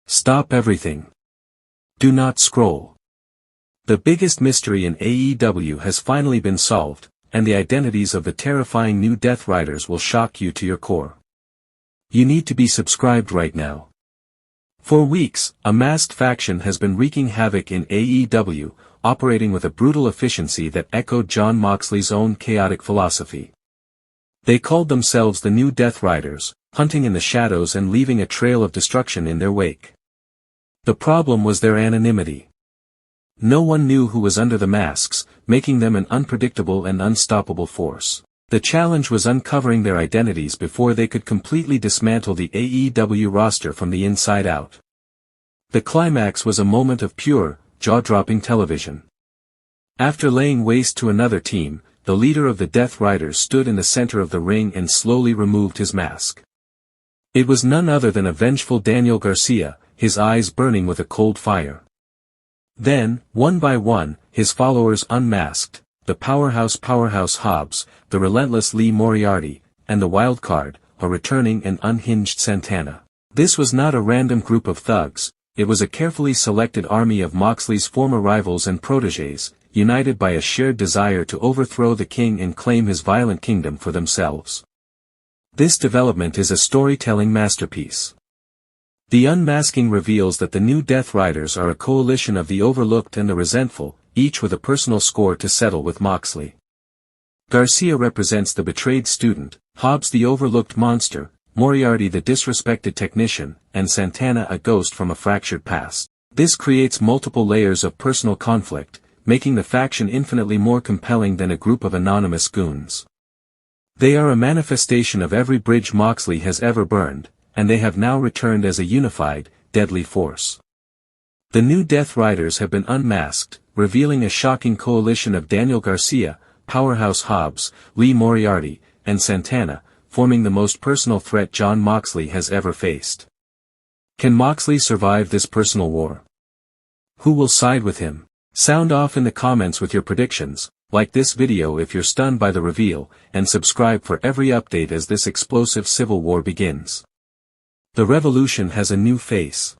Stop everything. Do not scroll. The biggest mystery in AEW has finally been solved, and the identities of the terrifying new Death Riders will shock you to your core. You need to be subscribed right now. For weeks, a masked faction has been wreaking havoc in AEW, operating with a brutal efficiency that echoed Jon Moxley's own chaotic philosophy. They called themselves the New Death Riders, hunting in the shadows and leaving a trail of destruction in their wake. The problem was their anonymity. No one knew who was under the masks, making them an unpredictable and unstoppable force. The challenge was uncovering their identities before they could completely dismantle the AEW roster from the inside out. The climax was a moment of pure, jaw-dropping television. After laying waste to another team, the leader of the Death Riders stood in the center of the ring and slowly removed his mask. It was none other than a vengeful Daniel Garcia, his eyes burning with a cold fire. Then, one by one, his followers unmasked, the Powerhouse Hobbs, the relentless Moriarty, and the wildcard, a returning and unhinged Santana. This was not a random group of thugs, it was a carefully selected army of Moxley's former rivals and protégés, united by a shared desire to overthrow the king and claim his violent kingdom for themselves. This development is a storytelling masterpiece. The unmasking reveals that the new Death Riders are a coalition of the overlooked and the resentful, each with a personal score to settle with Moxley. Garcia represents the betrayed student, Hobbs the overlooked monster, Moriarty the disrespected technician, and Santana a ghost from a fractured past. This creates multiple layers of personal conflict, making the faction infinitely more compelling than a group of anonymous goons. They are a manifestation of every bridge Moxley has ever burned, and they have now returned as a unified, deadly force. The new Death Riders have been unmasked, revealing a shocking coalition of Daniel Garcia, Powerhouse Hobbs, Moriarty, and Santana, forming the most personal threat Jon Moxley has ever faced. Can Moxley survive this personal war? Who will side with him? Sound off in the comments with your predictions, like this video if you're stunned by the reveal, and subscribe for every update as this explosive civil war begins. The revolution has a new face.